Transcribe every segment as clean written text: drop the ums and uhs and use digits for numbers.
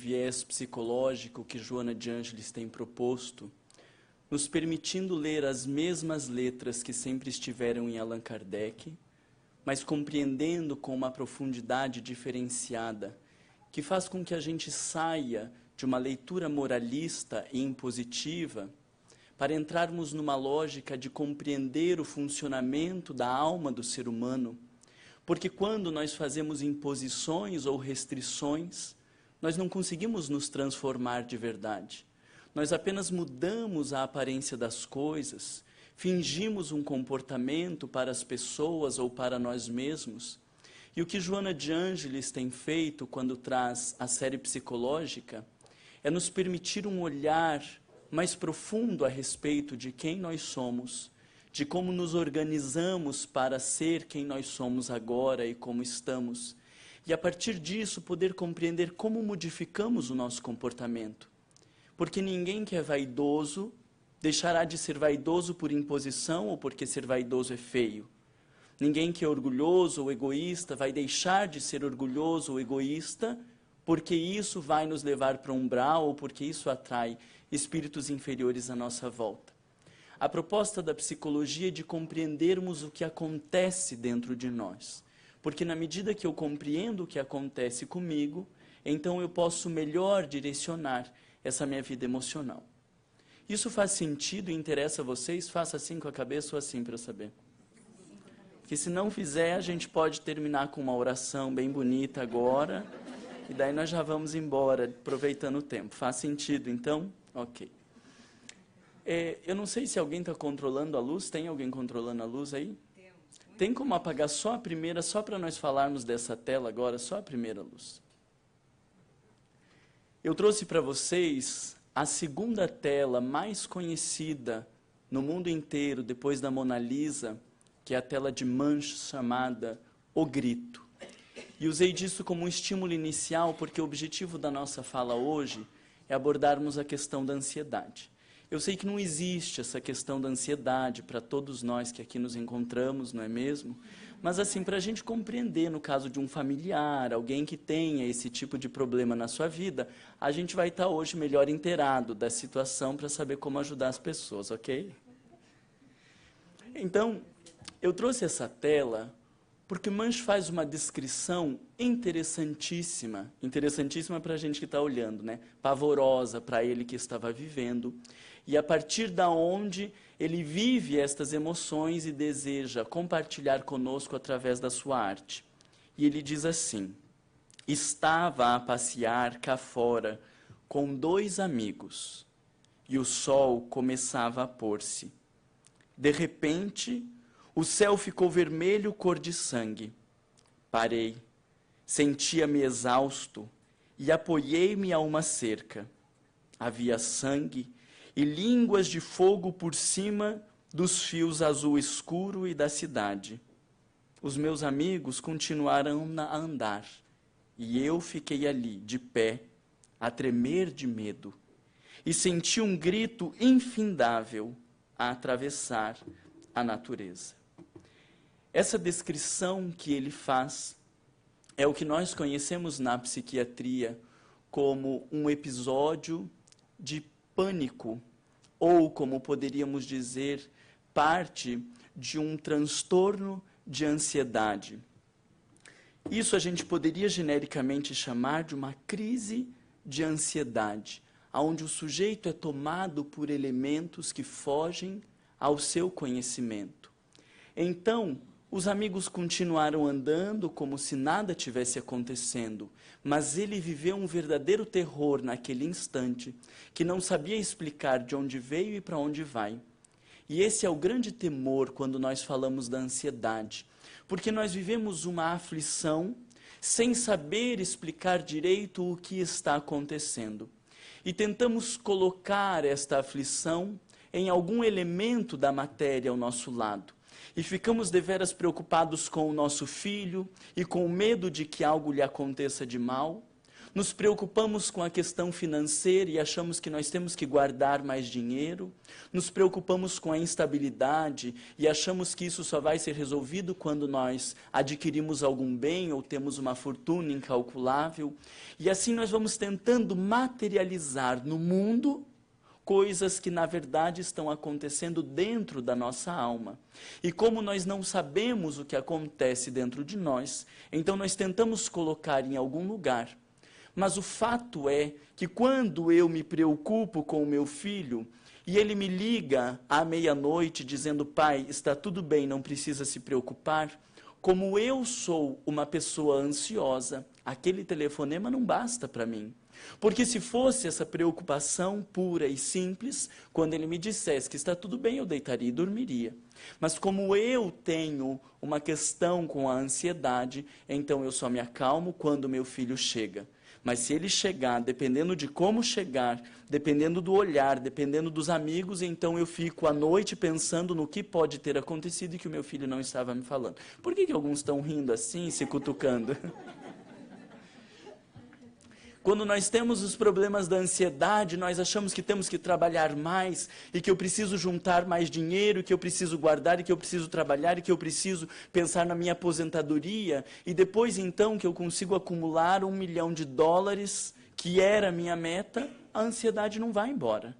viés psicológico que Joana de Ângeles tem proposto, nos permitindo ler as mesmas letras que sempre estiveram em Allan Kardec, mas compreendendo com uma profundidade diferenciada, que faz com que a gente saia de uma leitura moralista e impositiva para entrarmos numa lógica de compreender o funcionamento da alma do ser humano, porque quando nós fazemos imposições ou restrições, nós não conseguimos nos transformar de verdade. Nós apenas mudamos a aparência das coisas, fingimos um comportamento para as pessoas ou para nós mesmos. E o que Joana de Ângeles tem feito quando traz a série psicológica é nos permitir um olhar mais profundo a respeito de quem nós somos, de como nos organizamos para ser quem nós somos agora e como estamos. E a partir disso poder compreender como modificamos o nosso comportamento. Porque ninguém que é vaidoso deixará de ser vaidoso por imposição ou porque ser vaidoso é feio. Ninguém que é orgulhoso ou egoísta vai deixar de ser orgulhoso ou egoísta porque isso vai nos levar para um umbral ou porque isso atrai espíritos inferiores à nossa volta. A proposta da psicologia é de compreendermos o que acontece dentro de nós. Porque na medida que eu compreendo o que acontece comigo, então eu posso melhor direcionar essa minha vida emocional. Isso faz sentido e interessa a vocês? Faça assim com a cabeça ou assim para eu saber. Porque se não fizer, a gente pode terminar com uma oração bem bonita agora, e daí nós já vamos embora, aproveitando o tempo. Faz sentido, então? Ok. Eu não sei se alguém está controlando a luz. Tem alguém controlando a luz aí? Tem como apagar só a primeira, só para nós falarmos dessa tela agora, só a primeira luz. Eu trouxe para vocês a segunda tela mais conhecida no mundo inteiro, depois da Mona Lisa, que é a tela de Munch chamada O Grito. E usei disso como um estímulo inicial, porque o objetivo da nossa fala hoje é abordarmos a questão da ansiedade. Eu sei que não existe essa questão da ansiedade para todos nós que aqui nos encontramos, não é mesmo? Mas assim, para a gente compreender, no caso de um familiar, alguém que tenha esse tipo de problema na sua vida, a gente vai estar hoje melhor inteirado da situação para saber como ajudar as pessoas, ok? Então, eu trouxe essa tela porque Munch faz uma descrição interessantíssima para a gente que está olhando, né? Pavorosa para ele que estava vivendo, e a partir da onde ele vive estas emoções e deseja compartilhar conosco através da sua arte. E ele diz assim: estava a passear cá fora com 2 amigos, e o sol começava a pôr-se. De repente, o céu ficou vermelho, cor de sangue. Parei, sentia-me exausto e apoiei-me a uma cerca. Havia sangue e línguas de fogo por cima dos fios azul escuro e da cidade. Os meus amigos continuaram a andar e eu fiquei ali, de pé, a tremer de medo. E senti um grito infindável a atravessar a natureza. Essa descrição que ele faz é o que nós conhecemos na psiquiatria como um episódio de pânico, ou como poderíamos dizer, parte de um transtorno de ansiedade. Isso a gente poderia genericamente chamar de uma crise de ansiedade, onde o sujeito é tomado por elementos que fogem ao seu conhecimento. Então, os amigos continuaram andando como se nada tivesse acontecendo, mas ele viveu um verdadeiro terror naquele instante, que não sabia explicar de onde veio e para onde vai. E esse é o grande temor quando nós falamos da ansiedade, porque nós vivemos uma aflição sem saber explicar direito o que está acontecendo. E tentamos colocar esta aflição em algum elemento da matéria ao nosso lado. E ficamos deveras preocupados com o nosso filho e com o medo de que algo lhe aconteça de mal. Nos preocupamos com a questão financeira e achamos que nós temos que guardar mais dinheiro. Nos preocupamos com a instabilidade e achamos que isso só vai ser resolvido quando nós adquirimos algum bem ou temos uma fortuna incalculável. E assim nós vamos tentando materializar no mundo coisas que na verdade estão acontecendo dentro da nossa alma. E como nós não sabemos o que acontece dentro de nós, então nós tentamos colocar em algum lugar. Mas o fato é que quando eu me preocupo com o meu filho, e ele me liga à meia-noite dizendo: pai, está tudo bem, não precisa se preocupar, como eu sou uma pessoa ansiosa, aquele telefonema não basta para mim. Porque se fosse essa preocupação pura e simples, quando ele me dissesse que está tudo bem, eu deitaria e dormiria. Mas como eu tenho uma questão com a ansiedade, então eu só me acalmo quando meu filho chega. Mas se ele chegar, dependendo de como chegar, dependendo do olhar, dependendo dos amigos, então eu fico à noite pensando no que pode ter acontecido e que o meu filho não estava me falando. Por que alguns estão rindo assim, se cutucando? Quando nós temos os problemas da ansiedade, nós achamos que temos que trabalhar mais e que eu preciso juntar mais dinheiro, que eu preciso guardar e que eu preciso trabalhar e que eu preciso pensar na minha aposentadoria. E depois então que eu consigo acumular $1 milhão, que era a minha meta, a ansiedade não vai embora.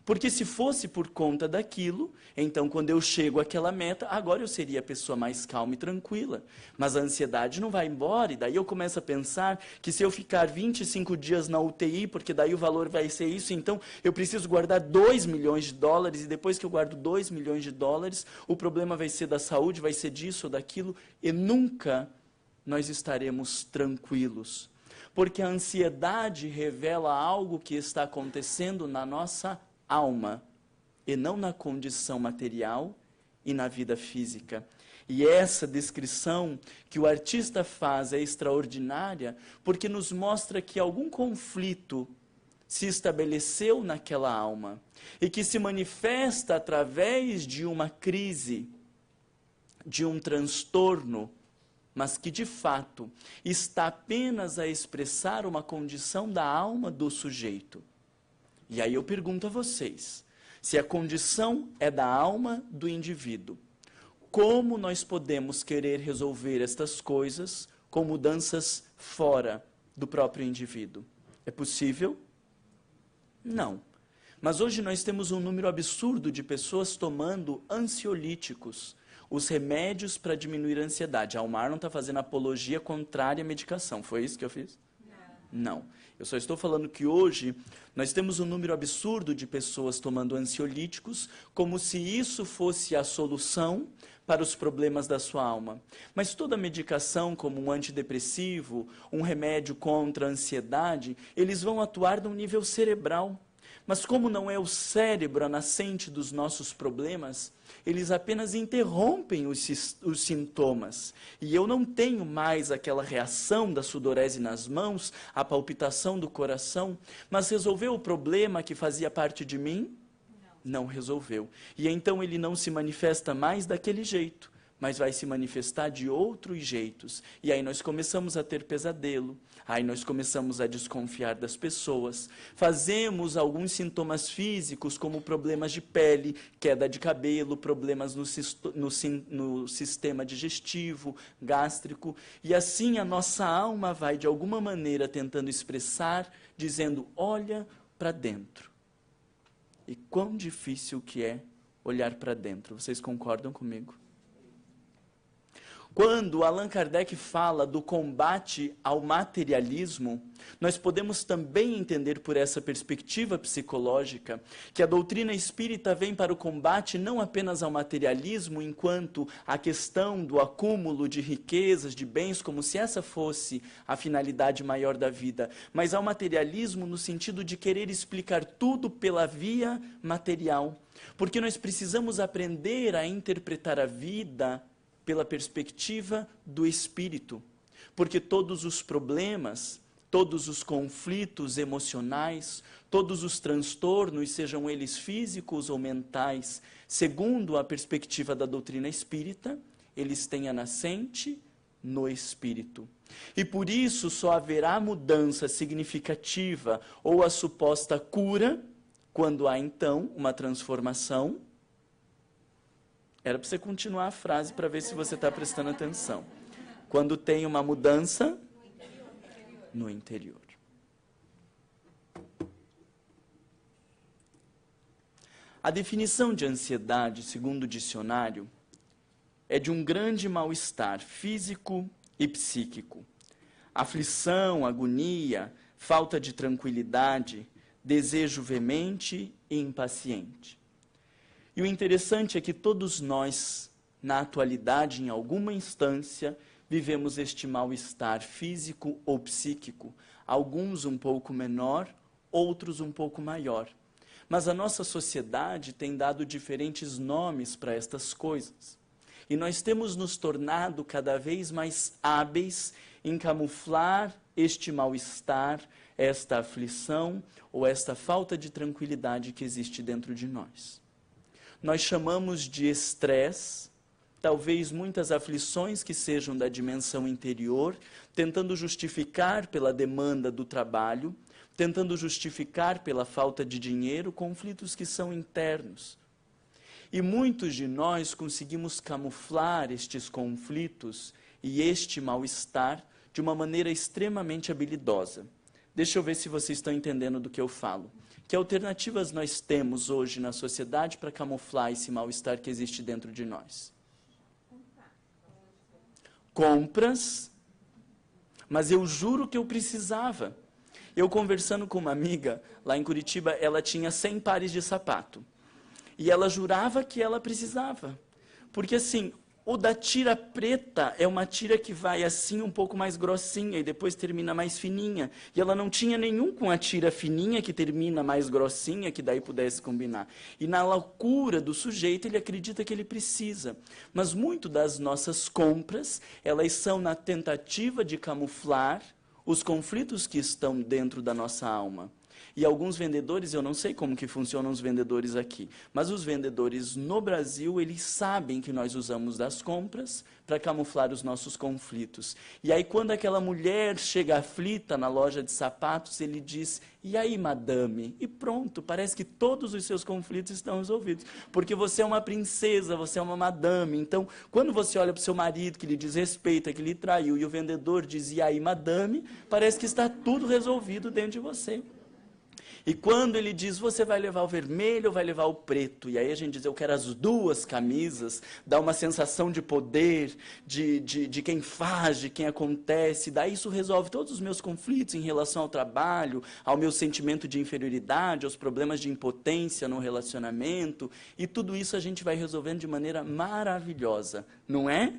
Porque se fosse por conta daquilo, então quando eu chego àquela meta, agora eu seria a pessoa mais calma e tranquila. Mas a ansiedade não vai embora, e daí eu começo a pensar que se eu ficar 25 dias na UTI, porque daí o valor vai ser isso, então eu preciso guardar $2 milhões, e depois que eu guardo $2 milhões, o problema vai ser da saúde, vai ser disso ou daquilo, e nunca nós estaremos tranquilos. Porque a ansiedade revela algo que está acontecendo na nossa alma, e não na condição material e na vida física. E essa descrição que o artista faz é extraordinária, porque nos mostra que algum conflito se estabeleceu naquela alma, e que se manifesta através de uma crise, de um transtorno, mas que de fato está apenas a expressar uma condição da alma do sujeito. E aí eu pergunto a vocês, se a condição é da alma do indivíduo, como nós podemos querer resolver estas coisas com mudanças fora do próprio indivíduo? É possível? Não. Mas hoje nós temos um número absurdo de pessoas tomando ansiolíticos, os remédios para diminuir a ansiedade. A Almar não está fazendo apologia contrária à medicação, foi isso que eu fiz? Não. Eu só estou falando que hoje nós temos um número absurdo de pessoas tomando ansiolíticos, como se isso fosse a solução para os problemas da sua alma. Mas toda medicação, como um antidepressivo, um remédio contra a ansiedade, eles vão atuar no nível cerebral. Mas como não é o cérebro a nascente dos nossos problemas, eles apenas interrompem os sintomas. E eu não tenho mais aquela reação da sudorese nas mãos, a palpitação do coração, mas resolveu o problema que fazia parte de mim? Não resolveu. E então ele não se manifesta mais daquele jeito, mas vai se manifestar de outros jeitos. E aí nós começamos a ter pesadelo, aí nós começamos a desconfiar das pessoas, fazemos alguns sintomas físicos, como problemas de pele, queda de cabelo, problemas no sistema digestivo, gástrico, e assim a nossa alma vai de alguma maneira tentando expressar, dizendo, olha para dentro. E quão difícil que é olhar para dentro, vocês concordam comigo? Quando Allan Kardec fala do combate ao materialismo, nós podemos também entender por essa perspectiva psicológica que a doutrina espírita vem para o combate não apenas ao materialismo, enquanto a questão do acúmulo de riquezas, de bens, como se essa fosse a finalidade maior da vida, mas ao materialismo no sentido de querer explicar tudo pela via material. Porque nós precisamos aprender a interpretar a vida pela perspectiva do espírito, porque todos os problemas, todos os conflitos emocionais, todos os transtornos, sejam eles físicos ou mentais, segundo a perspectiva da doutrina espírita, eles têm a nascente no espírito. E por isso só haverá mudança significativa ou a suposta cura quando há então uma transformação. Era para você continuar a frase para ver se você está prestando atenção. Quando tem uma mudança no interior. A definição de ansiedade, segundo o dicionário, é de um grande mal-estar físico e psíquico. Aflição, agonia, falta de tranquilidade, desejo veemente e impaciente. E o interessante é que todos nós, na atualidade, em alguma instância, vivemos este mal-estar físico ou psíquico, alguns um pouco menor, outros um pouco maior. Mas a nossa sociedade tem dado diferentes nomes para estas coisas. E nós temos nos tornado cada vez mais hábeis em camuflar este mal-estar, esta aflição ou esta falta de tranquilidade que existe dentro de nós. Nós chamamos de estresse, talvez muitas aflições que sejam da dimensão interior, tentando justificar pela demanda do trabalho, tentando justificar pela falta de dinheiro, conflitos que são internos. E muitos de nós conseguimos camuflar estes conflitos e este mal-estar de uma maneira extremamente habilidosa. Deixa eu ver se vocês estão entendendo do que eu falo. Que alternativas nós temos hoje na sociedade para camuflar esse mal-estar que existe dentro de nós? Compras, mas eu juro que eu precisava. Eu conversando com uma amiga lá em Curitiba, ela tinha 100 pares de sapato. E ela jurava que ela precisava. Porque assim, o da tira preta é uma tira que vai assim um pouco mais grossinha e depois termina mais fininha. E ela não tinha nenhum com a tira fininha que termina mais grossinha, que daí pudesse combinar. E na loucura do sujeito, ele acredita que ele precisa. Mas muito das nossas compras, elas são na tentativa de camuflar os conflitos que estão dentro da nossa alma. E alguns vendedores, eu não sei como que funcionam os vendedores aqui, mas os vendedores no Brasil, eles sabem que nós usamos das compras para camuflar os nossos conflitos. E aí quando aquela mulher chega aflita na loja de sapatos, ele diz, e aí madame? E pronto, parece que todos os seus conflitos estão resolvidos. Porque você é uma princesa, você é uma madame. Então, quando você olha para o seu marido, que lhe desrespeita, que lhe traiu, e o vendedor diz, e aí madame? Parece que está tudo resolvido dentro de você. E quando ele diz, você vai levar o vermelho ou vai levar o preto? E aí a gente diz, eu quero as duas camisas, dá uma sensação de poder, de quem faz, de quem acontece. Daí isso resolve todos os meus conflitos em relação ao trabalho, ao meu sentimento de inferioridade, aos problemas de impotência no relacionamento. E tudo isso a gente vai resolvendo de maneira maravilhosa, não é?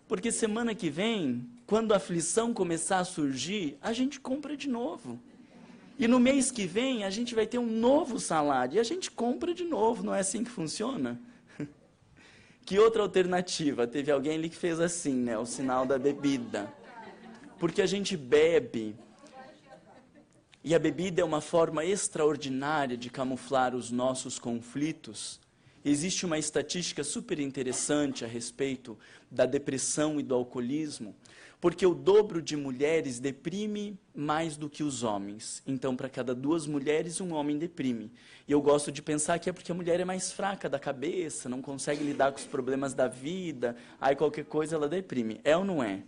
Porque semana que vem, quando a aflição começar a surgir, a gente compra de novo. E no mês que vem, a gente vai ter um novo salário. E a gente compra de novo. Não é assim que funciona? Que outra alternativa? Teve alguém ali que fez assim, né? O sinal da bebida. Porque a gente bebe. E a bebida é uma forma extraordinária de camuflar os nossos conflitos. Existe uma estatística super interessante a respeito da depressão e do alcoolismo. Porque o dobro de mulheres deprime mais do que os homens. Então, para cada 2 mulheres, um homem deprime. E eu gosto de pensar que é porque a mulher é mais fraca da cabeça, não consegue lidar com os problemas da vida, aí qualquer coisa ela deprime. É ou não é?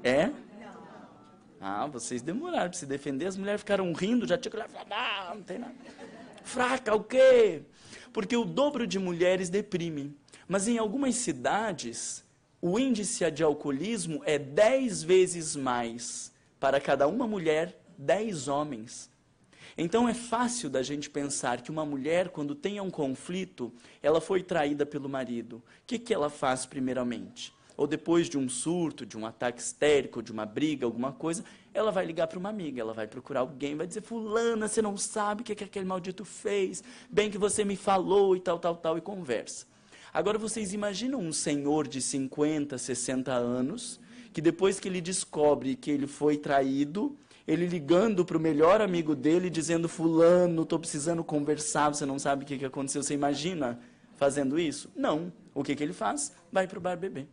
É? Ah, vocês demoraram para se defender, as mulheres ficaram rindo, já tinha que falar, não tem nada. Fraca o quê? Porque o dobro de mulheres deprime. Mas em algumas cidades, o índice de alcoolismo é 10 vezes mais. Para cada uma mulher, 10 homens. Então é fácil da gente pensar que uma mulher, quando tem um conflito, ela foi traída pelo marido. O que ela faz primeiramente? Ou depois de um surto, de um ataque histérico, de uma briga, alguma coisa, ela vai ligar para uma amiga, ela vai procurar alguém, vai dizer, fulana, você não sabe o que aquele maldito fez, bem que você me falou e tal, e conversa. Agora vocês imaginam um senhor de 50, 60 anos, que depois que ele descobre que ele foi traído, ele ligando para o melhor amigo dele, dizendo, fulano, estou precisando conversar, você não sabe o que aconteceu, você imagina fazendo isso? Não. O que ele faz? Vai para o bar beber.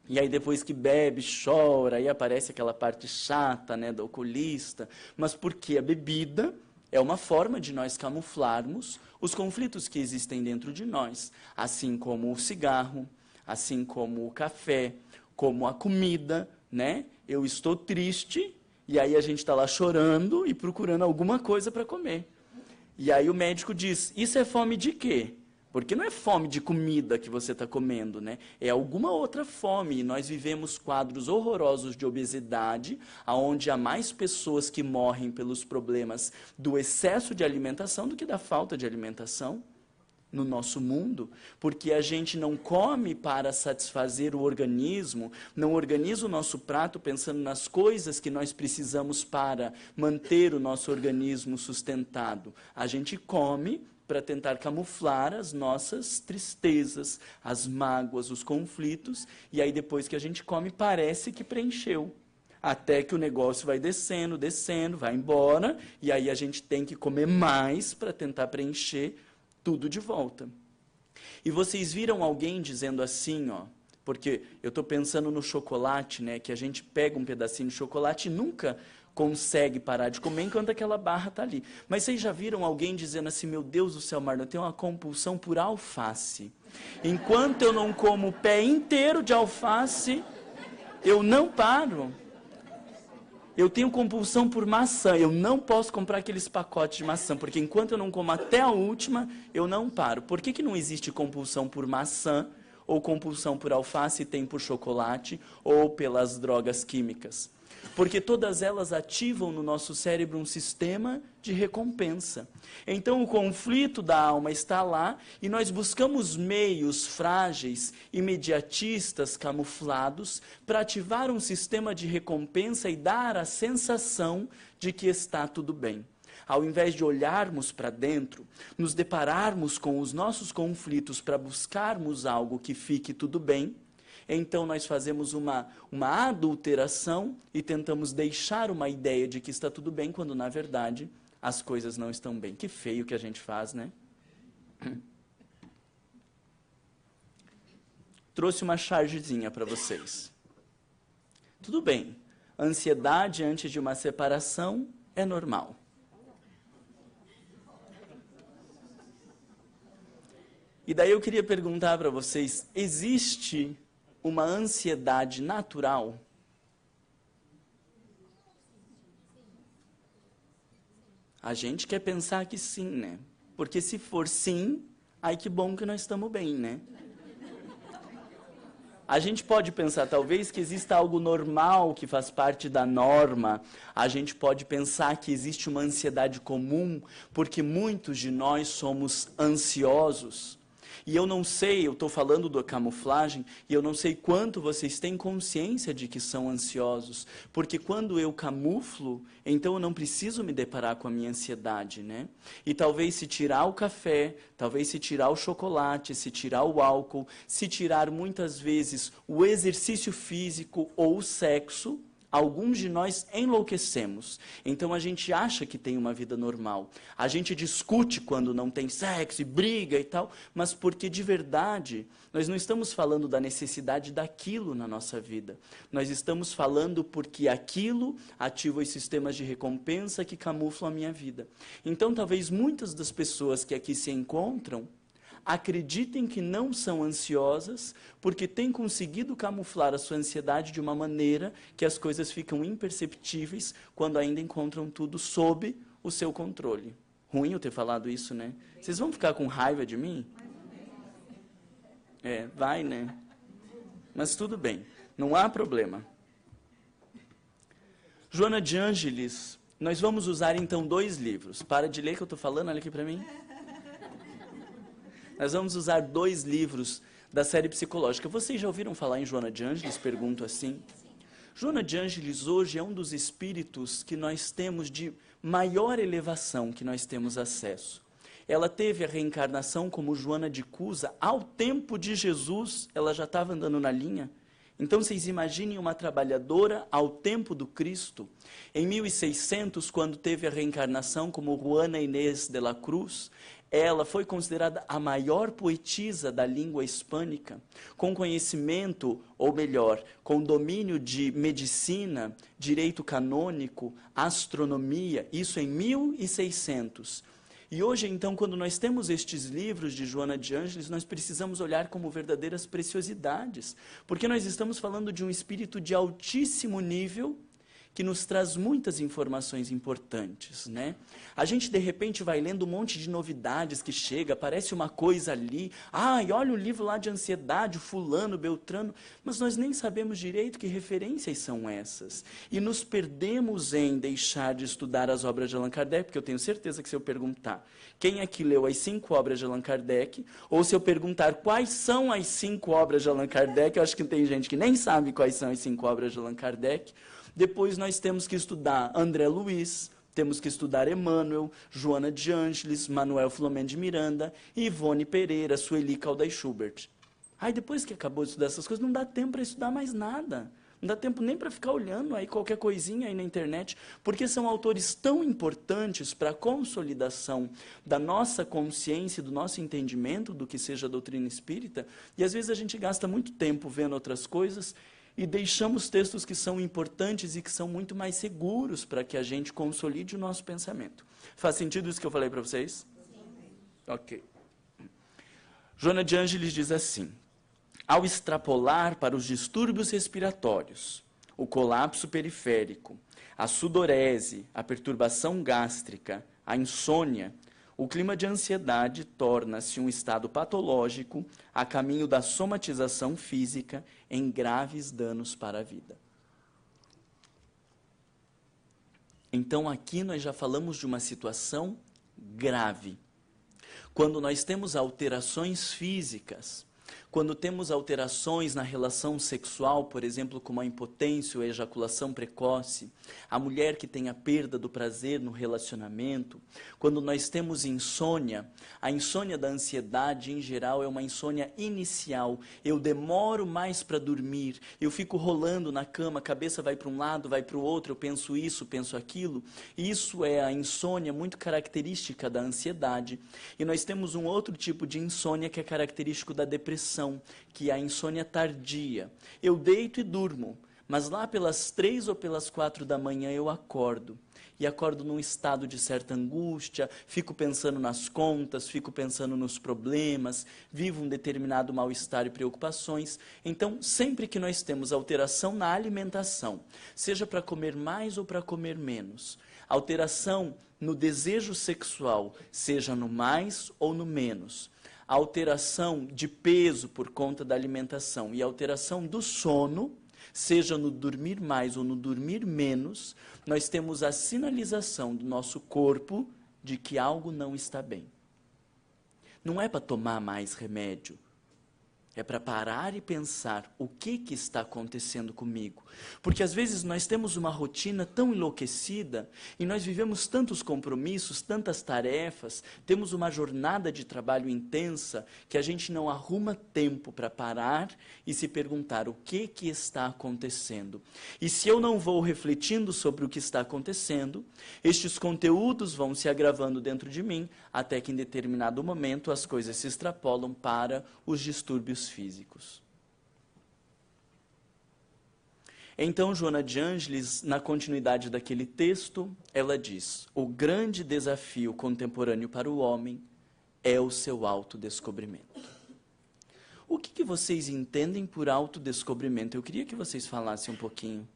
E aí depois que bebe, chora, aí aparece aquela parte chata, né, do oculista. Mas porque a bebida é uma forma de nós camuflarmos os conflitos que existem dentro de nós. Assim como o cigarro, assim como o café, como a comida, né? Eu estou triste, e aí a gente está lá chorando e procurando alguma coisa para comer. E aí o médico diz, isso é fome de quê? Porque não é fome de comida que você está comendo, né? É alguma outra fome. E nós vivemos quadros horrorosos de obesidade, onde há mais pessoas que morrem pelos problemas do excesso de alimentação do que da falta de alimentação no nosso mundo, porque a gente não come para satisfazer o organismo, não organiza o nosso prato pensando nas coisas que nós precisamos para manter o nosso organismo sustentado. A gente come para tentar camuflar as nossas tristezas, as mágoas, os conflitos, e aí depois que a gente come, parece que preencheu. Até que o negócio vai descendo, descendo, vai embora, e aí a gente tem que comer mais para tentar preencher tudo de volta. E vocês viram alguém dizendo assim, ó, porque eu estou pensando no chocolate, né, que a gente pega um pedacinho de chocolate e nunca consegue parar de comer enquanto aquela barra está ali. Mas vocês já viram alguém dizendo assim, meu Deus do céu, Marlon, eu tenho uma compulsão por alface. Enquanto eu não como o pé inteiro de alface, eu não paro. Eu tenho compulsão por maçã, eu não posso comprar aqueles pacotes de maçã, porque enquanto eu não como até a última, eu não paro. Por que não existe compulsão por maçã, ou compulsão por alface e tem por chocolate, ou pelas drogas químicas? Porque todas elas ativam no nosso cérebro um sistema de recompensa. Então o conflito da alma está lá e nós buscamos meios frágeis, imediatistas, camuflados, para ativar um sistema de recompensa e dar a sensação de que está tudo bem. Ao invés de olharmos para dentro, nos depararmos com os nossos conflitos para buscarmos algo que fique tudo bem, então nós fazemos uma adulteração e tentamos deixar uma ideia de que está tudo bem, quando na verdade as coisas não estão bem. Que feio que a gente faz, né? Trouxe uma chargezinha para vocês. Tudo bem, ansiedade antes de uma separação é normal. E daí eu queria perguntar para vocês, existe uma ansiedade natural? A gente quer pensar que sim, né? Porque se for sim, ai que bom que nós estamos bem, né? A gente pode pensar, talvez, que exista algo normal que faz parte da norma. A gente pode pensar que existe uma ansiedade comum, porque muitos de nós somos ansiosos. E eu não sei, eu estou falando da camuflagem, e eu não sei quanto vocês têm consciência de que são ansiosos. Porque quando eu camuflo, então eu não preciso me deparar com a minha ansiedade, né? E talvez se tirar o café, talvez se tirar o chocolate, se tirar o álcool, se tirar muitas vezes o exercício físico ou o sexo, alguns de nós enlouquecemos. Então a gente acha que tem uma vida normal. A gente discute quando não tem sexo e briga e tal, mas porque de verdade nós não estamos falando da necessidade daquilo na nossa vida. Nós estamos falando porque aquilo ativa os sistemas de recompensa que camuflam a minha vida. Então talvez muitas das pessoas que aqui se encontram acreditem que não são ansiosas porque têm conseguido camuflar a sua ansiedade de uma maneira que as coisas ficam imperceptíveis quando ainda encontram tudo sob o seu controle. Ruim eu ter falado isso, né? Vocês vão ficar com raiva de mim? É, vai, né? Mas tudo bem, não há problema. Joana de Ângeles, nós vamos usar então 2 livros. Para de ler que eu estou falando, olha aqui para mim. Nós vamos usar 2 livros da série psicológica. Vocês já ouviram falar em Joana de Ângeles? Pergunto assim. Joana de Ângeles hoje é um dos espíritos que nós temos de maior elevação, que nós temos acesso. Ela teve a reencarnação como Joana de Cusa. Ao tempo de Jesus, ela já estava andando na linha. Então, vocês imaginem uma trabalhadora ao tempo do Cristo. Em 1600, quando teve a reencarnação como Juana Inês de la Cruz, ela foi considerada a maior poetisa da língua hispânica, com conhecimento, ou melhor, com domínio de medicina, direito canônico, astronomia, isso em 1600. E hoje, então, quando nós temos estes livros de Joana de Ângeles, nós precisamos olhar como verdadeiras preciosidades, porque nós estamos falando de um espírito de altíssimo nível, que nos traz muitas informações importantes, né? A gente, de repente, vai lendo um monte de novidades que chega, aparece uma coisa ali, e olha o livro lá de ansiedade, fulano, beltrano, mas nós nem sabemos direito que referências são essas. E nos perdemos em deixar de estudar as obras de Allan Kardec, porque eu tenho certeza que se eu perguntar quem aqui leu as 5 obras de Allan Kardec, ou se eu perguntar quais são as 5 obras de Allan Kardec, eu acho que tem gente que nem sabe quais são as 5 obras de Allan Kardec. Depois nós temos que estudar André Luiz, temos que estudar Emmanuel, Joana de Ângeles, Manuel Filomeno de Miranda, Ivone Pereira, Sueli Caldas Schubert. Depois que acabou de estudar essas coisas, não dá tempo para estudar mais nada. Não dá tempo nem para ficar olhando aí qualquer coisinha aí na internet, porque são autores tão importantes para a consolidação da nossa consciência, do nosso entendimento do que seja a doutrina espírita, e às vezes a gente gasta muito tempo vendo outras coisas, e deixamos textos que são importantes e que são muito mais seguros para que a gente consolide o nosso pensamento. Faz sentido isso que eu falei para vocês? Sim. Ok. Joana de Ângeles diz assim: ao extrapolar para os distúrbios respiratórios, o colapso periférico, a sudorese, a perturbação gástrica, a insônia, o clima de ansiedade torna-se um estado patológico a caminho da somatização física em graves danos para a vida. Então, aqui nós já falamos de uma situação grave. Quando nós temos alterações físicas, quando temos alterações na relação sexual, por exemplo, como a impotência ou a ejaculação precoce, a mulher que tem a perda do prazer no relacionamento, quando nós temos insônia, a insônia da ansiedade, em geral, é uma insônia inicial. Eu demoro mais para dormir, eu fico rolando na cama, a cabeça vai para um lado, vai para o outro, eu penso isso, penso aquilo. Isso é a insônia muito característica da ansiedade. E nós temos um outro tipo de insônia que é característico da depressão, que é a insônia tardia. Eu deito e durmo, mas lá pelas 3 ou pelas 4 da manhã eu acordo. E acordo num estado de certa angústia, fico pensando nas contas, fico pensando nos problemas, vivo um determinado mal-estar e preocupações. Então, sempre que nós temos alteração na alimentação, seja para comer mais ou para comer menos, alteração no desejo sexual, seja no mais ou no menos, alteração de peso por conta da alimentação e alteração do sono, seja no dormir mais ou no dormir menos, nós temos a sinalização do nosso corpo de que algo não está bem. Não é para tomar mais remédio, é para parar e pensar o que está acontecendo comigo. Porque às vezes nós temos uma rotina tão enlouquecida e nós vivemos tantos compromissos, tantas tarefas, temos uma jornada de trabalho intensa que a gente não arruma tempo para parar e se perguntar o que está acontecendo. E se eu não vou refletindo sobre o que está acontecendo, estes conteúdos vão se agravando dentro de mim até que em determinado momento as coisas se extrapolam para os distúrbios físicos. Então, Joana de Ângeles, na continuidade daquele texto, ela diz: o grande desafio contemporâneo para o homem é o seu autodescobrimento. O que vocês entendem por autodescobrimento? Eu queria que vocês falassem um pouquinho.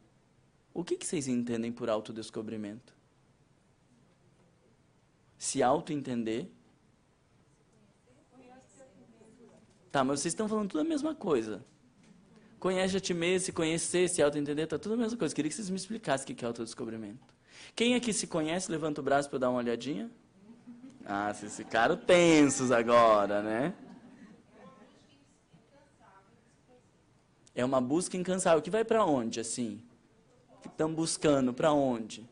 O que vocês entendem por autodescobrimento? Se auto-entender? Tá, mas vocês estão falando tudo a mesma coisa. Conhece a ti mesmo, se conhecer, se auto-entender, tá tudo a mesma coisa. Queria que vocês me explicassem o que é autodescobrimento. Quem aqui se conhece, levanta o braço para dar uma olhadinha? Vocês ficaram tensos agora, né? É uma busca incansável. Que vai para onde, assim? Que estão buscando, para onde?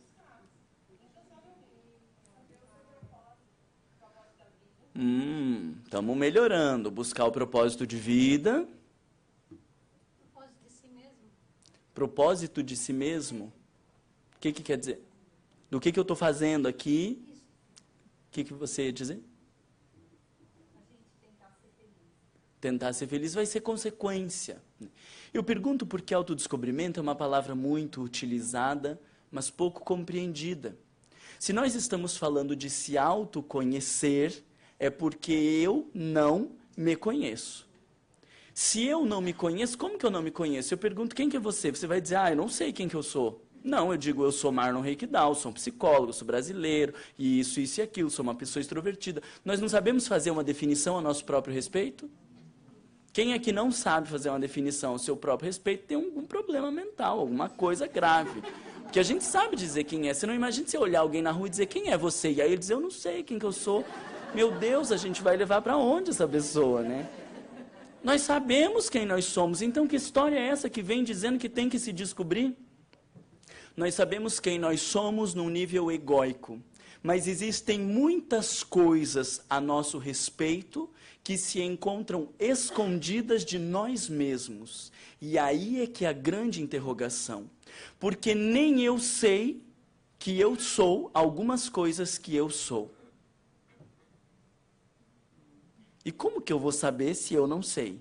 Estamos melhorando. Buscar o propósito de vida. Propósito de si mesmo. Propósito de si mesmo? O que quer dizer? Do que eu estou fazendo aqui? O que você ia dizer? Tentar ser feliz vai ser consequência. Eu pergunto por que autodescobrimento é uma palavra muito utilizada, mas pouco compreendida. Se nós estamos falando de se autoconhecer, é porque eu não me conheço. Se eu não me conheço, como que eu não me conheço? Eu pergunto, quem que é você? Você vai dizer, eu não sei quem que eu sou. Não, eu digo, eu sou Marlon Reikdal, sou um psicólogo, sou brasileiro, e isso e aquilo, sou uma pessoa extrovertida. Nós não sabemos fazer uma definição a nosso próprio respeito? Quem é que não sabe fazer uma definição ao seu próprio respeito tem algum problema mental, alguma coisa grave. Porque a gente sabe dizer quem é. Você não imagina você olhar alguém na rua e dizer, quem é você? E aí ele dizer, eu não sei quem que eu sou. Meu Deus, a gente vai levar para onde essa pessoa, né? Nós sabemos quem nós somos, então que história é essa que vem dizendo que tem que se descobrir? Nós sabemos quem nós somos num nível egóico, mas existem muitas coisas a nosso respeito que se encontram escondidas de nós mesmos. E aí é que é a grande interrogação. Porque nem eu sei que eu sou algumas coisas que eu sou. E como que eu vou saber se eu não sei?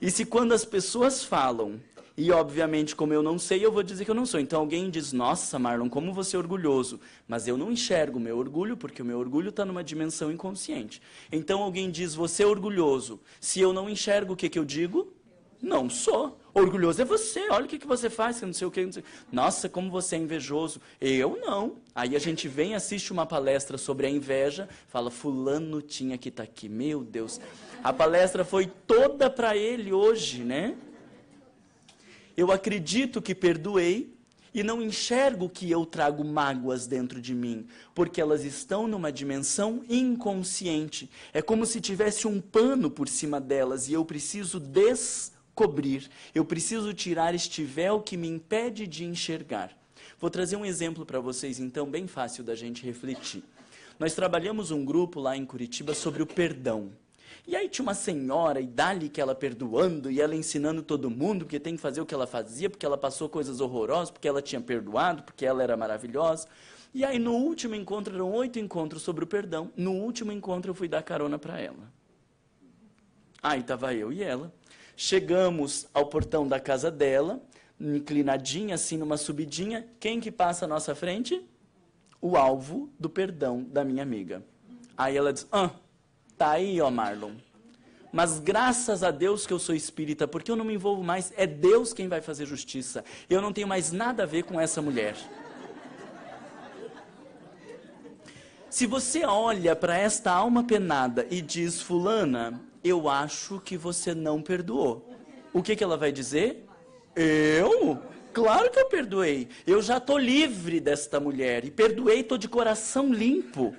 E se quando as pessoas falam, e obviamente como eu não sei, eu vou dizer que eu não sou. Então alguém diz, nossa Marlon, como você é orgulhoso. Mas eu não enxergo o meu orgulho, porque o meu orgulho está numa dimensão inconsciente. Então alguém diz, você é orgulhoso. Se eu não enxergo, o que que eu digo? Não sou. Orgulhoso é você, olha o que você faz, que não sei o que. Não sei. Nossa, como você é invejoso. Eu não. Aí a gente vem, assiste uma palestra sobre a inveja, fala, fulano tinha que estar aqui. Meu Deus, a palestra foi toda para ele hoje, né? Eu acredito que perdoei e não enxergo que eu trago mágoas dentro de mim, porque elas estão numa dimensão inconsciente. É como se tivesse um pano por cima delas e eu preciso descobrir. Eu preciso tirar este véu que me impede de enxergar. Vou trazer um exemplo para vocês, então, bem fácil da gente refletir. Nós trabalhamos um grupo lá em Curitiba sobre o perdão. E aí tinha uma senhora, e dali que ela perdoando, e ela ensinando todo mundo, porque tem que fazer o que ela fazia, porque ela passou coisas horrorosas, porque ela tinha perdoado, porque ela era maravilhosa. E aí no último encontro, eram 8 encontros sobre o perdão, no último encontro eu fui dar carona para ela. Aí estava eu e ela. Chegamos ao portão da casa dela, inclinadinha assim numa subidinha, quem que passa à nossa frente? O alvo do perdão da minha amiga. Aí ela diz, tá aí, ó Marlon. Mas graças a Deus que eu sou espírita, porque eu não me envolvo mais, é Deus quem vai fazer justiça. Eu não tenho mais nada a ver com essa mulher. Se você olha para esta alma penada e diz, fulana, eu acho que você não perdoou. O que ela vai dizer? Eu? Claro que eu perdoei. Eu já estou livre desta mulher e perdoei, estou de coração limpo.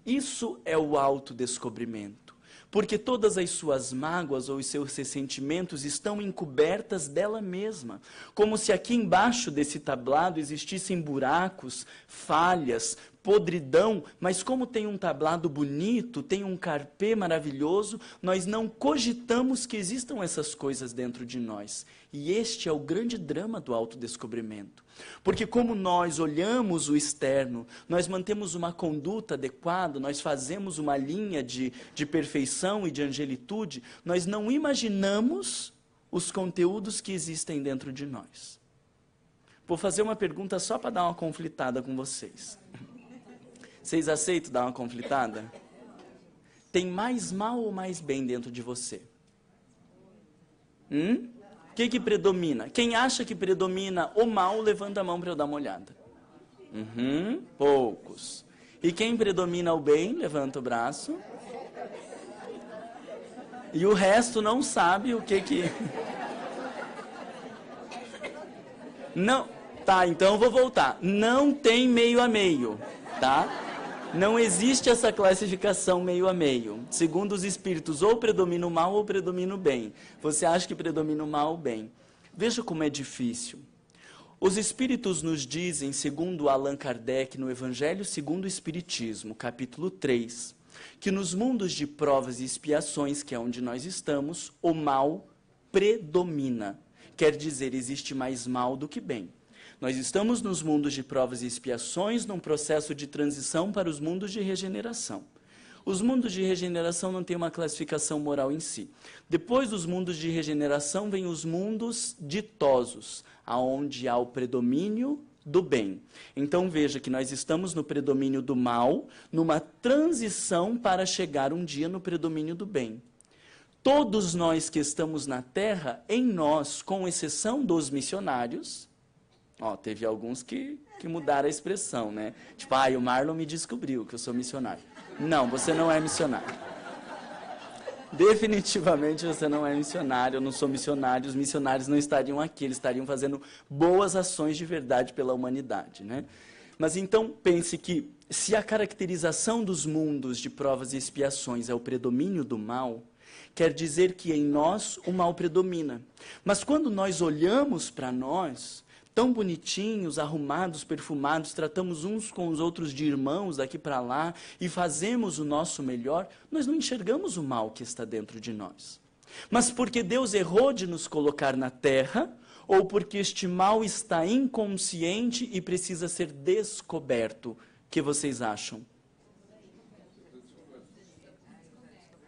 Isso é o autodescobrimento, porque todas as suas mágoas ou os seus ressentimentos estão encobertas dela mesma, como se aqui embaixo desse tablado existissem buracos, falhas, podridão, mas como tem um tablado bonito, tem um carpê maravilhoso, nós não cogitamos que existam essas coisas dentro de nós. E este é o grande drama do autodescobrimento. Porque como nós olhamos o externo, nós mantemos uma conduta adequada, nós fazemos uma linha de perfeição e de angelitude, nós não imaginamos os conteúdos que existem dentro de nós. Vou fazer uma pergunta só para dar uma conflitada com vocês. Vocês aceitam dar uma conflitada? Tem mais mal ou mais bem dentro de você? O que predomina? Quem acha que predomina o mal, levanta a mão para eu dar uma olhada. Poucos. E quem predomina o bem, levanta o braço. E o resto não sabe o que... Não. Tá, então eu vou voltar. Não tem meio a meio, tá? Não existe essa classificação meio a meio. Segundo os espíritos, ou predomina o mal ou predomina o bem. Você acha que predomina o mal ou o bem? Veja como é difícil. Os espíritos nos dizem, segundo Allan Kardec, no Evangelho segundo o Espiritismo, capítulo 3, que nos mundos de provas e expiações, que é onde nós estamos, o mal predomina. Quer dizer, existe mais mal do que bem. Nós estamos nos mundos de provas e expiações, num processo de transição para os mundos de regeneração. Os mundos de regeneração não têm uma classificação moral em si. Depois dos mundos de regeneração, vem os mundos ditosos, aonde há o predomínio do bem. Então veja que nós estamos no predomínio do mal, numa transição para chegar um dia no predomínio do bem. Todos nós que estamos na Terra, em nós, com exceção dos missionários, teve alguns que mudaram a expressão, né? Tipo, o Marlon me descobriu que eu sou missionário. Não, você não é missionário. Definitivamente você não é missionário, eu não sou missionário, os missionários não estariam aqui, eles estariam fazendo boas ações de verdade pela humanidade, né? Mas então pense que se a caracterização dos mundos de provas e expiações é o predomínio do mal, quer dizer que em nós o mal predomina. Mas quando nós olhamos para nós, tão bonitinhos, arrumados, perfumados, tratamos uns com os outros de irmãos daqui para lá e fazemos o nosso melhor, nós não enxergamos o mal que está dentro de nós. Mas porque Deus errou de nos colocar na terra, ou porque este mal está inconsciente e precisa ser descoberto, o que vocês acham?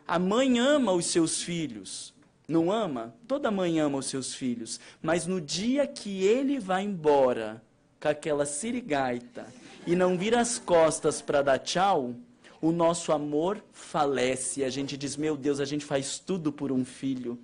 A mãe ama os seus filhos. Não ama? Toda mãe ama os seus filhos. Mas no dia que ele vai embora com aquela sirigaita e não vira as costas para dar tchau, o nosso amor falece. A gente diz, meu Deus, a gente faz tudo por um filho.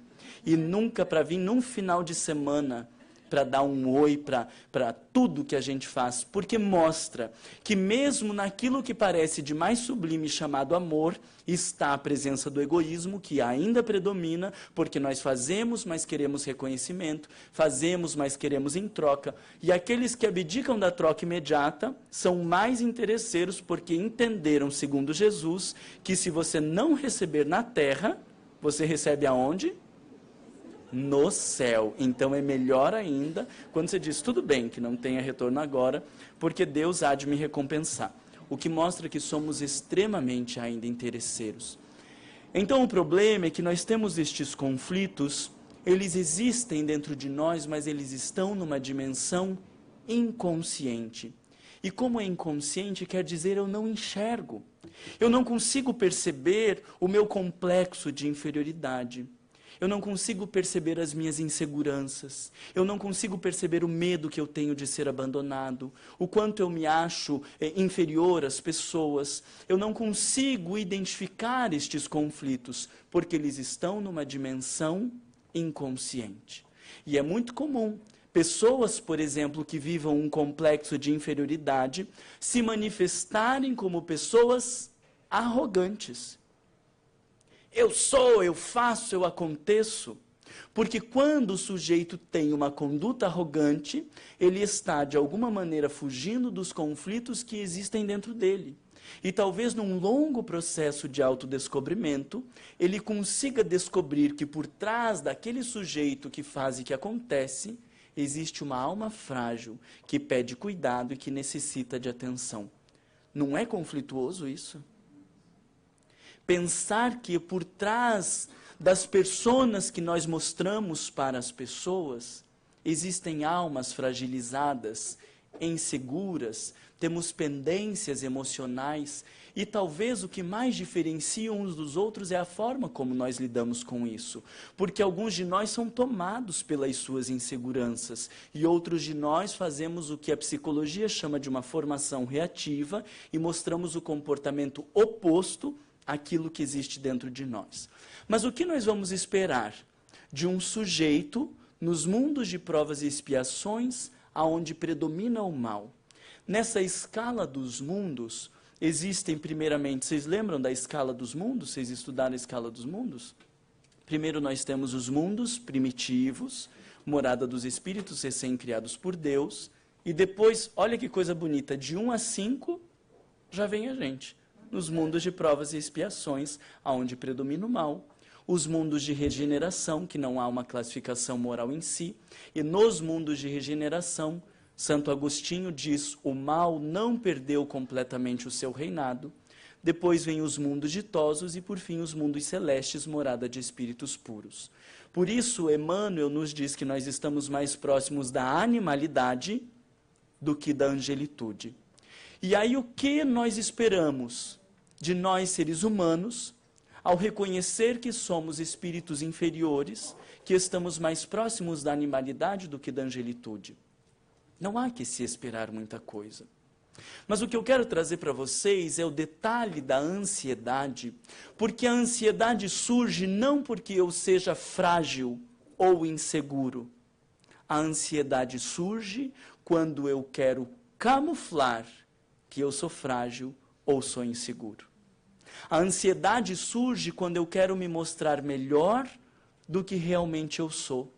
E nunca para vir num final de semana para dar um oi para tudo que a gente faz. Porque mostra que mesmo naquilo que parece de mais sublime chamado amor, está a presença do egoísmo que ainda predomina, porque nós fazemos, mas queremos reconhecimento, fazemos, mas queremos em troca. E aqueles que abdicam da troca imediata são mais interesseiros porque entenderam, segundo Jesus, que se você não receber na terra, você recebe aonde? No céu. Então é melhor ainda quando você diz, tudo bem que não tenha retorno agora, porque Deus há de me recompensar. O que mostra que somos extremamente ainda interesseiros. Então o problema é que nós temos estes conflitos, eles existem dentro de nós, mas eles estão numa dimensão inconsciente. E como é inconsciente, quer dizer eu não enxergo. Eu não consigo perceber o meu complexo de inferioridade. Eu não consigo perceber as minhas inseguranças. Eu não consigo perceber o medo que eu tenho de ser abandonado. O quanto eu me acho inferior às pessoas. Eu não consigo identificar estes conflitos, porque eles estão numa dimensão inconsciente. E é muito comum pessoas, por exemplo, que vivam um complexo de inferioridade, se manifestarem como pessoas arrogantes. Eu sou, eu faço, eu aconteço. Porque quando o sujeito tem uma conduta arrogante, ele está, de alguma maneira, fugindo dos conflitos que existem dentro dele. E talvez num longo processo de autodescobrimento, ele consiga descobrir que por trás daquele sujeito que faz e que acontece, existe uma alma frágil que pede cuidado e que necessita de atenção. Não é conflituoso isso? Pensar que por trás das personas que nós mostramos para as pessoas, existem almas fragilizadas, inseguras, temos pendências emocionais, e talvez o que mais diferencia uns dos outros é a forma como nós lidamos com isso. Porque alguns de nós são tomados pelas suas inseguranças, e outros de nós fazemos o que a psicologia chama de uma formação reativa, e mostramos o comportamento oposto aquilo que existe dentro de nós. Mas o que nós vamos esperar de um sujeito nos mundos de provas e expiações aonde predomina o mal? Nessa escala dos mundos, existem primeiramente, vocês lembram da escala dos mundos? Vocês estudaram a escala dos mundos? Primeiro nós temos os mundos primitivos, morada dos espíritos recém-criados por Deus, e depois, olha que coisa bonita, de 1 a 5 já vem a gente. Nos mundos de provas e expiações, onde predomina o mal, os mundos de regeneração, que não há uma classificação moral em si, e nos mundos de regeneração, Santo Agostinho diz, o mal não perdeu completamente o seu reinado, depois vem os mundos ditosos e, por fim, os mundos celestes, morada de espíritos puros. Por isso, Emmanuel nos diz que nós estamos mais próximos da animalidade do que da angelitude. E aí, o que nós esperamos de nós seres humanos, ao reconhecer que somos espíritos inferiores, que estamos mais próximos da animalidade do que da angelitude. Não há que se esperar muita coisa. Mas o que eu quero trazer para vocês é o detalhe da ansiedade, porque a ansiedade surge não porque eu seja frágil ou inseguro. A ansiedade surge quando eu quero camuflar que eu sou frágil ou sou inseguro. A ansiedade surge quando eu quero me mostrar melhor do que realmente eu sou.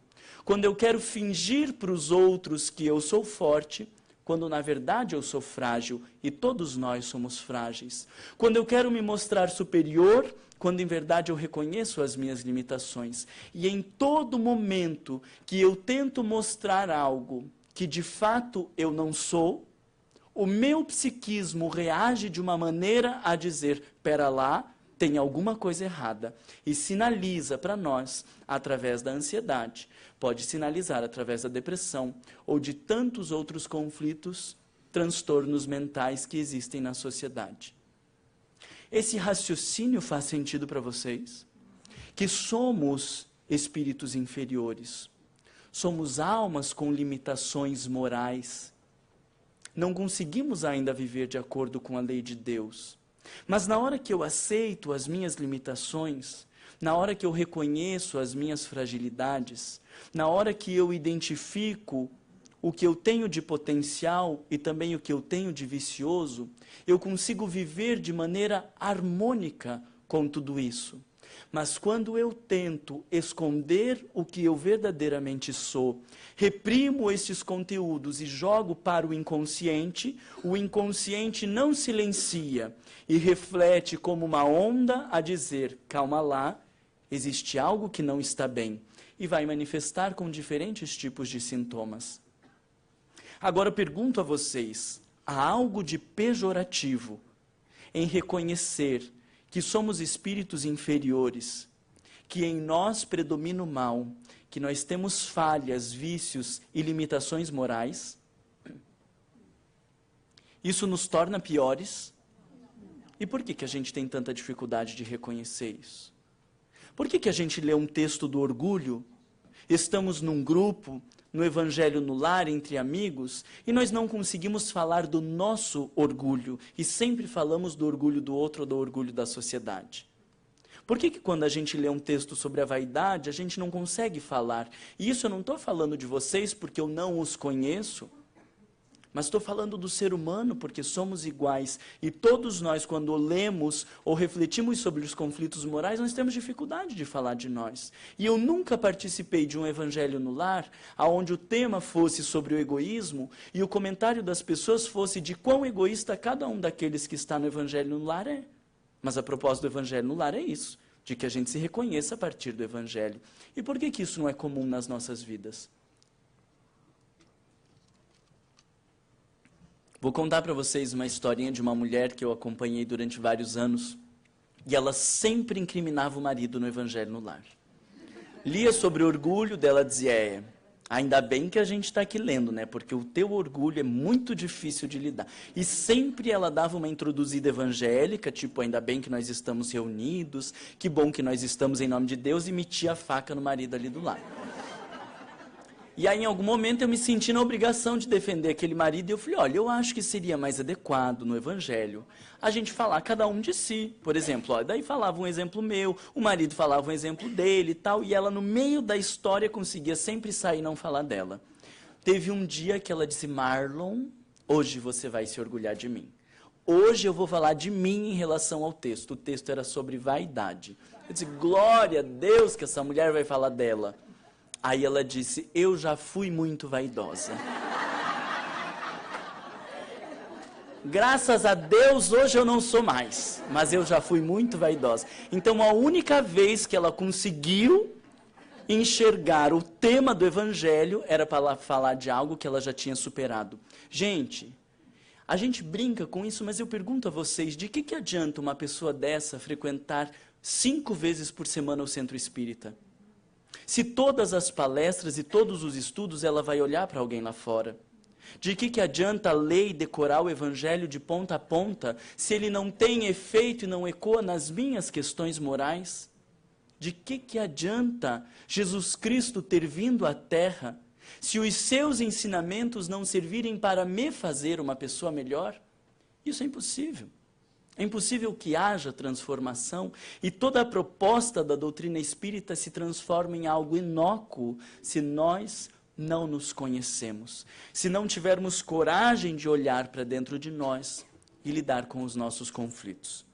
Quando eu quero fingir para os outros que eu sou forte, quando na verdade eu sou frágil e todos nós somos frágeis. Quando eu quero me mostrar superior, quando em verdade eu reconheço as minhas limitações. E em todo momento que eu tento mostrar algo que de fato eu não sou, o meu psiquismo reage de uma maneira a dizer, pera lá, tem alguma coisa errada. E sinaliza para nós, através da ansiedade, pode sinalizar através da depressão, ou de tantos outros conflitos, transtornos mentais que existem na sociedade. Esse raciocínio faz sentido para vocês? Que somos espíritos inferiores, somos almas com limitações morais, não conseguimos ainda viver de acordo com a lei de Deus. Mas na hora que eu aceito as minhas limitações, na hora que eu reconheço as minhas fragilidades, na hora que eu identifico o que eu tenho de potencial e também o que eu tenho de vicioso, eu consigo viver de maneira harmônica com tudo isso. Mas quando eu tento esconder o que eu verdadeiramente sou, reprimo estes conteúdos e jogo para o inconsciente não silencia e reflete como uma onda a dizer, calma lá, existe algo que não está bem, e vai manifestar com diferentes tipos de sintomas. Agora eu pergunto a vocês, há algo de pejorativo em reconhecer que somos espíritos inferiores, que em nós predomina o mal, que nós temos falhas, vícios e limitações morais? Isso nos torna piores? E por que a gente tem tanta dificuldade de reconhecer isso? Por que a gente lê um texto do orgulho, estamos num grupo, no Evangelho no lar, entre amigos, e nós não conseguimos falar do nosso orgulho, e sempre falamos do orgulho do outro ou do orgulho da sociedade? Por que quando a gente lê um texto sobre a vaidade, a gente não consegue falar? E isso eu não estou falando de vocês porque eu não os conheço, mas estou falando do ser humano porque somos iguais. E todos nós, quando lemos ou refletimos sobre os conflitos morais, nós temos dificuldade de falar de nós. E eu nunca participei de um evangelho no lar, onde o tema fosse sobre o egoísmo, e o comentário das pessoas fosse de quão egoísta cada um daqueles que está no evangelho no lar é. Mas a proposta do evangelho no lar é isso, de que a gente se reconheça a partir do evangelho. E por que isso não é comum nas nossas vidas? Vou contar para vocês uma historinha de uma mulher que eu acompanhei durante vários anos, e ela sempre incriminava o marido no Evangelho no Lar. Lia sobre o orgulho dela, dizia, ainda bem que a gente está aqui lendo, né? Porque o teu orgulho é muito difícil de lidar. E sempre ela dava uma introduzida evangélica, tipo, ainda bem que nós estamos reunidos, que bom que nós estamos em nome de Deus, e metia a faca no marido ali do lado. E aí, em algum momento, eu me senti na obrigação de defender aquele marido, e eu falei, olha, eu acho que seria mais adequado no Evangelho a gente falar cada um de si. Por exemplo, daí falava um exemplo meu, o marido falava um exemplo dele e tal, e ela, no meio da história, conseguia sempre sair e não falar dela. Teve um dia que ela disse, Marlon, hoje você vai se orgulhar de mim. Hoje eu vou falar de mim em relação ao texto. O texto era sobre vaidade. Eu disse, glória a Deus que essa mulher vai falar dela. Aí ela disse, eu já fui muito vaidosa. Graças a Deus, hoje eu não sou mais, mas eu já fui muito vaidosa. Então, a única vez que ela conseguiu enxergar o tema do Evangelho era para ela falar de algo que ela já tinha superado. Gente, a gente brinca com isso, mas eu pergunto a vocês, de que adianta uma pessoa dessa frequentar 5 vezes por semana o centro espírita? Se todas as palestras e todos os estudos ela vai olhar para alguém lá fora. De que adianta ler e decorar o Evangelho de ponta a ponta, se ele não tem efeito e não ecoa nas minhas questões morais? De que adianta Jesus Cristo ter vindo à Terra, se os seus ensinamentos não servirem para me fazer uma pessoa melhor? Isso é impossível. É impossível que haja transformação, e toda a proposta da doutrina espírita se transforma em algo inócuo se nós não nos conhecemos, se não tivermos coragem de olhar para dentro de nós e lidar com os nossos conflitos.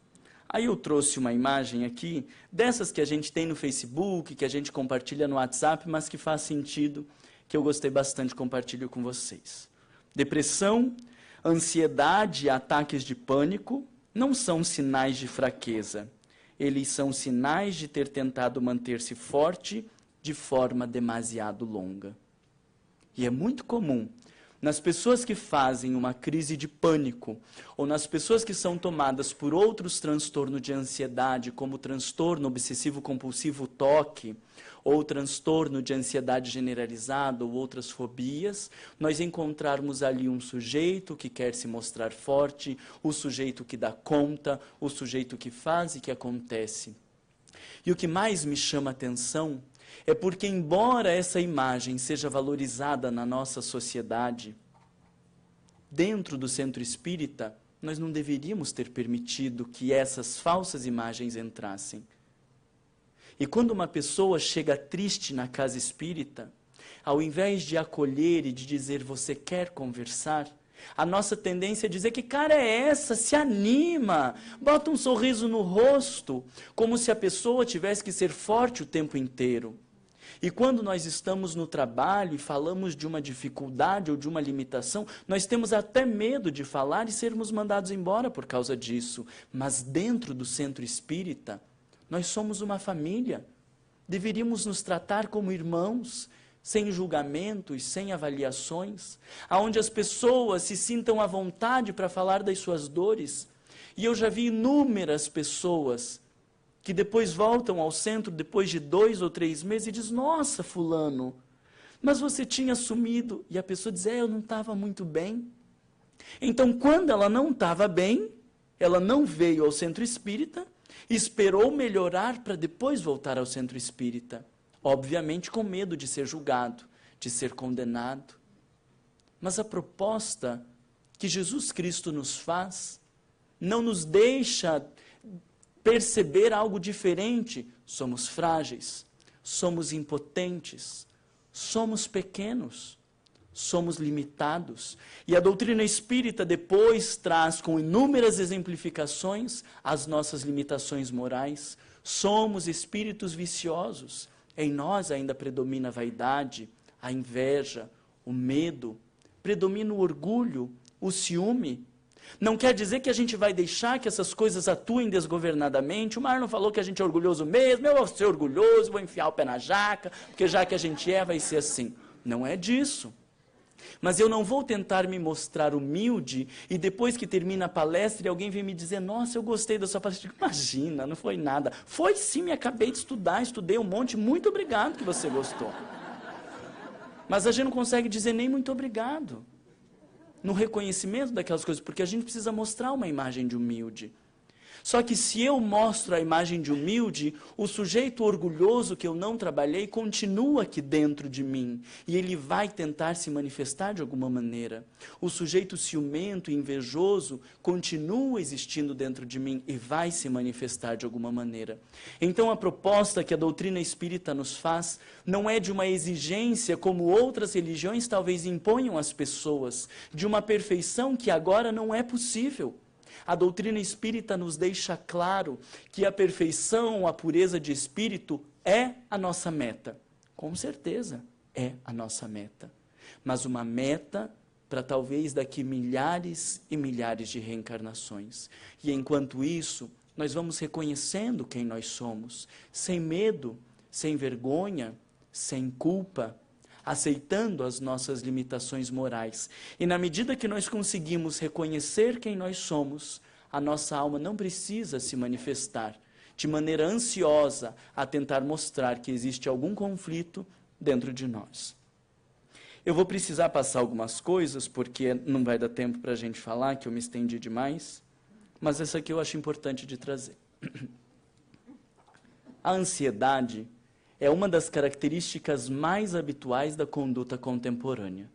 Aí eu trouxe uma imagem aqui, dessas que a gente tem no Facebook, que a gente compartilha no WhatsApp, mas que faz sentido, que eu gostei bastante, compartilho com vocês. Depressão, ansiedade e ataques de pânico não são sinais de fraqueza. Eles são sinais de ter tentado manter-se forte de forma demasiado longa. E é muito comum, nas pessoas que fazem uma crise de pânico, ou nas pessoas que são tomadas por outros transtornos de ansiedade, como transtorno obsessivo-compulsivo TOC, ou transtorno de ansiedade generalizada, ou outras fobias, nós encontrarmos ali um sujeito que quer se mostrar forte, o sujeito que dá conta, o sujeito que faz e que acontece. E o que mais me chama a atenção é porque, embora essa imagem seja valorizada na nossa sociedade, dentro do centro espírita, nós não deveríamos ter permitido que essas falsas imagens entrassem. E quando uma pessoa chega triste na casa espírita, ao invés de acolher e de dizer, você quer conversar, a nossa tendência é dizer, que cara é essa? Se anima, bota um sorriso no rosto, como se a pessoa tivesse que ser forte o tempo inteiro. E quando nós estamos no trabalho e falamos de uma dificuldade ou de uma limitação, nós temos até medo de falar e sermos mandados embora por causa disso. Mas dentro do centro espírita, nós somos uma família. Deveríamos nos tratar como irmãos, sem julgamentos, sem avaliações, aonde as pessoas se sintam à vontade para falar das suas dores. E eu já vi inúmeras pessoas que depois voltam ao centro depois de 2 ou 3 meses e diz, nossa, fulano, mas você tinha sumido. E a pessoa diz, eu não estava muito bem. Então, quando ela não estava bem, ela não veio ao centro espírita, esperou melhorar para depois voltar ao centro espírita. Obviamente com medo de ser julgado, de ser condenado. Mas a proposta que Jesus Cristo nos faz não nos deixa perceber algo diferente. Somos frágeis, somos impotentes, somos pequenos, somos limitados. E a doutrina espírita depois traz com inúmeras exemplificações as nossas limitações morais. Somos espíritos viciosos. Em nós ainda predomina a vaidade, a inveja, o medo, predomina o orgulho, o ciúme. Não quer dizer que a gente vai deixar que essas coisas atuem desgovernadamente. O Marlon falou que a gente é orgulhoso mesmo, eu vou ser orgulhoso, vou enfiar o pé na jaca, porque já que a gente vai ser assim. Não é disso. Mas eu não vou tentar me mostrar humilde e depois que termina a palestra e alguém vem me dizer, nossa, eu gostei da sua palestra. Imagina, não foi nada. Foi sim, me acabei de estudar, estudei um monte, muito obrigado que você gostou. Mas a gente não consegue dizer nem muito obrigado no reconhecimento daquelas coisas, porque a gente precisa mostrar uma imagem de humilde. Só que se eu mostro a imagem de humilde, o sujeito orgulhoso que eu não trabalhei continua aqui dentro de mim. E ele vai tentar se manifestar de alguma maneira. O sujeito ciumento e invejoso continua existindo dentro de mim e vai se manifestar de alguma maneira. Então a proposta que a doutrina espírita nos faz não é de uma exigência como outras religiões talvez imponham às pessoas, de uma perfeição que agora não é possível. A doutrina espírita nos deixa claro que a perfeição, a pureza de espírito é a nossa meta. Com certeza é a nossa meta. Mas uma meta para talvez daqui milhares e milhares de reencarnações. E enquanto isso, nós vamos reconhecendo quem nós somos, sem medo, sem vergonha, sem culpa, aceitando as nossas limitações morais. E na medida que nós conseguimos reconhecer quem nós somos, a nossa alma não precisa se manifestar de maneira ansiosa a tentar mostrar que existe algum conflito dentro de nós. Eu vou precisar passar algumas coisas, porque não vai dar tempo para a gente falar, que eu me estendi demais, mas essa aqui eu acho importante de trazer. A ansiedade é uma das características mais habituais da conduta contemporânea.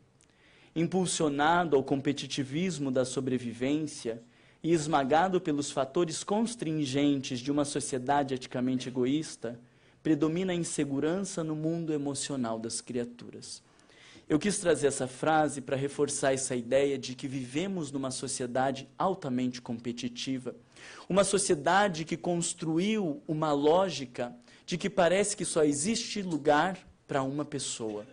Impulsionado ao competitivismo da sobrevivência e esmagado pelos fatores constringentes de uma sociedade eticamente egoísta, predomina a insegurança no mundo emocional das criaturas. Eu quis trazer essa frase para reforçar essa ideia de que vivemos numa sociedade altamente competitiva, uma sociedade que construiu uma lógica de que parece que só existe lugar para uma pessoa,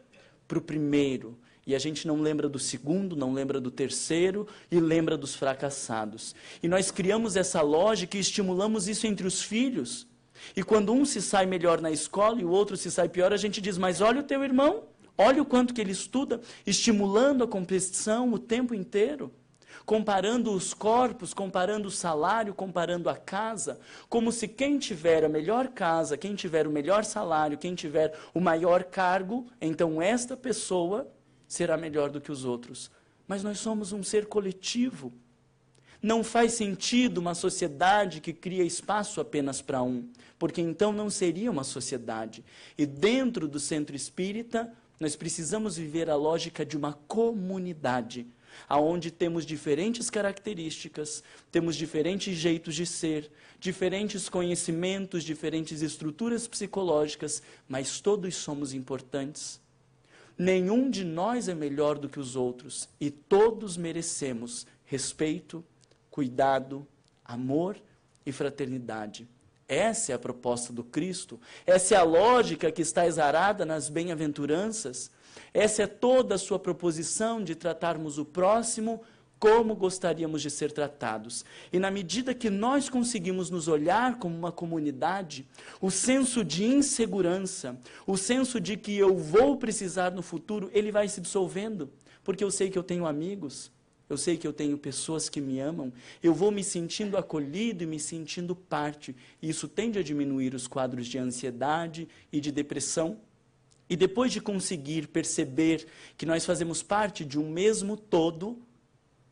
para o primeiro, e a gente não lembra do segundo, não lembra do terceiro e lembra dos fracassados. E nós criamos essa lógica e estimulamos isso entre os filhos. E quando um se sai melhor na escola e o outro se sai pior, a gente diz, mas olha o teu irmão, olha o quanto que ele estuda, estimulando a competição o tempo inteiro, comparando os corpos, comparando o salário, comparando a casa, como se quem tiver a melhor casa, quem tiver o melhor salário, quem tiver o maior cargo, então esta pessoa será melhor do que os outros. Mas nós somos um ser coletivo. Não faz sentido uma sociedade que cria espaço apenas para um, porque então não seria uma sociedade. E dentro do centro espírita, nós precisamos viver a lógica de uma comunidade, aonde temos diferentes características, temos diferentes jeitos de ser, diferentes conhecimentos, diferentes estruturas psicológicas, mas todos somos importantes. Nenhum de nós é melhor do que os outros e todos merecemos respeito, cuidado, amor e fraternidade. Essa é a proposta do Cristo, essa é a lógica que está exarada nas bem-aventuranças, essa é toda a sua proposição de tratarmos o próximo como gostaríamos de ser tratados. E na medida que nós conseguimos nos olhar como uma comunidade, o senso de insegurança, o senso de que eu vou precisar no futuro, ele vai se dissolvendo, porque eu sei que eu tenho amigos, eu sei que eu tenho pessoas que me amam, eu vou me sentindo acolhido e me sentindo parte. E isso tende a diminuir os quadros de ansiedade e de depressão. E depois de conseguir perceber que nós fazemos parte de um mesmo todo,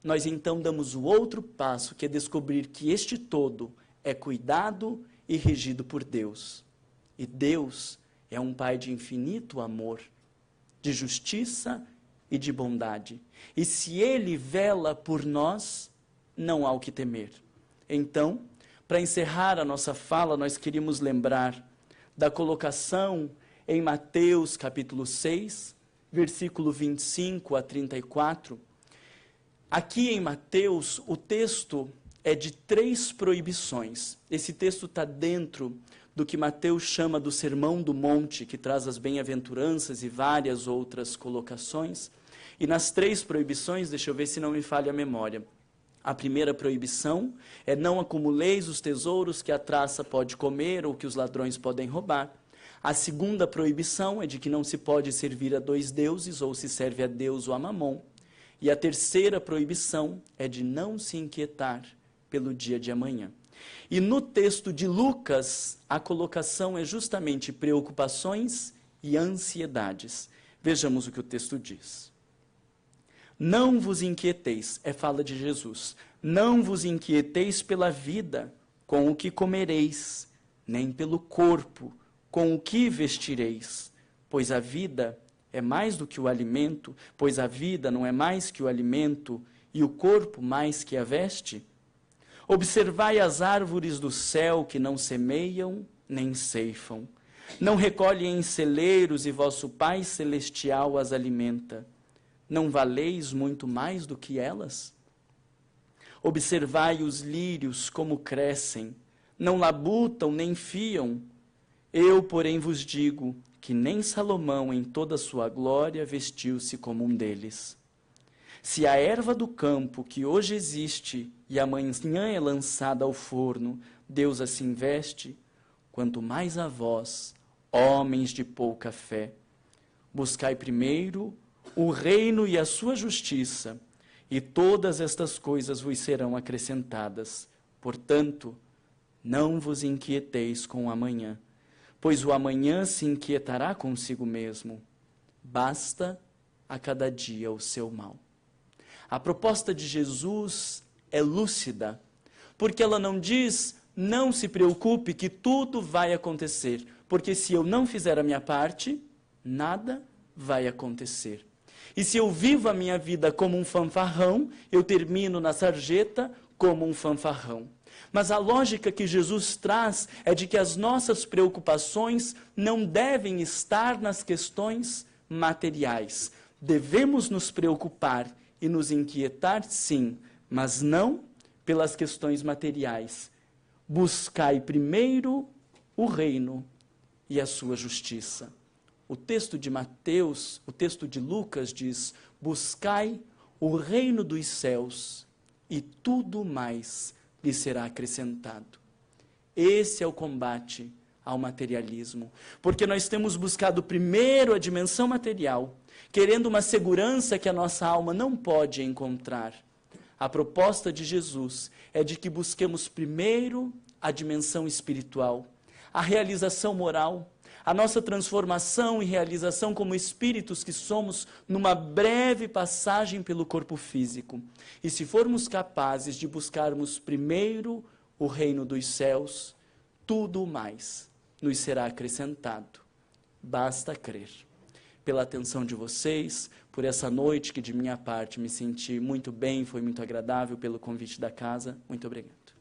nós então damos o outro passo, que é descobrir que este todo é cuidado e regido por Deus. E Deus é um Pai de infinito amor, de justiça e de bondade. E se Ele vela por nós, não há o que temer. Então, para encerrar a nossa fala, nós queríamos lembrar da colocação em Mateus capítulo 6, versículo 25 a 34. Aqui em Mateus, o texto é de 3 proibições. Esse texto está dentro do que Mateus chama do Sermão do Monte, que traz as bem-aventuranças e várias outras colocações. E nas 3 proibições, deixa eu ver se não me falha a memória. A primeira proibição é: não acumuleis os tesouros que a traça pode comer ou que os ladrões podem roubar. A segunda proibição é de que não se pode servir a 2 deuses, ou se serve a Deus ou a Mamon. E a terceira proibição é de não se inquietar pelo dia de amanhã. E no texto de Lucas, a colocação é justamente preocupações e ansiedades. Vejamos o que o texto diz. Não vos inquieteis, é fala de Jesus, não vos inquieteis pela vida, com o que comereis, nem pelo corpo, com o que vestireis, pois a vida é mais do que o alimento, pois a vida não é mais que o alimento, e o corpo mais que a veste? Observai as árvores do céu, que não semeiam, nem ceifam, não recolhem em celeiros, e vosso Pai Celestial as alimenta. Não valeis muito mais do que elas? Observai os lírios como crescem, não labutam nem fiam. Eu, porém, vos digo que nem Salomão, em toda a sua glória, vestiu-se como um deles. Se a erva do campo, que hoje existe e amanhã é lançada ao forno, Deus assim veste, quanto mais a vós, homens de pouca fé. Buscai primeiro o reino e a sua justiça, e todas estas coisas vos serão acrescentadas. Portanto, não vos inquieteis com o amanhã, pois o amanhã se inquietará consigo mesmo. Basta a cada dia o seu mal. A proposta de Jesus é lúcida, porque ela não diz, não se preocupe que tudo vai acontecer, porque se eu não fizer a minha parte, nada vai acontecer. E se eu vivo a minha vida como um fanfarrão, eu termino na sarjeta como um fanfarrão. Mas a lógica que Jesus traz é de que as nossas preocupações não devem estar nas questões materiais. Devemos nos preocupar e nos inquietar, sim, mas não pelas questões materiais. Buscai primeiro o reino e a sua justiça. O texto de Mateus, o texto de Lucas diz, buscai o reino dos céus e tudo mais lhe será acrescentado. Esse é o combate ao materialismo, porque nós temos buscado primeiro a dimensão material, querendo uma segurança que a nossa alma não pode encontrar. A proposta de Jesus é de que busquemos primeiro a dimensão espiritual, a realização moral, a nossa transformação e realização como espíritos que somos numa breve passagem pelo corpo físico. E se formos capazes de buscarmos primeiro o reino dos céus, tudo mais nos será acrescentado. Basta crer. Pela atenção de vocês, por essa noite que de minha parte me senti muito bem, foi muito agradável, pelo convite da casa. Muito obrigado.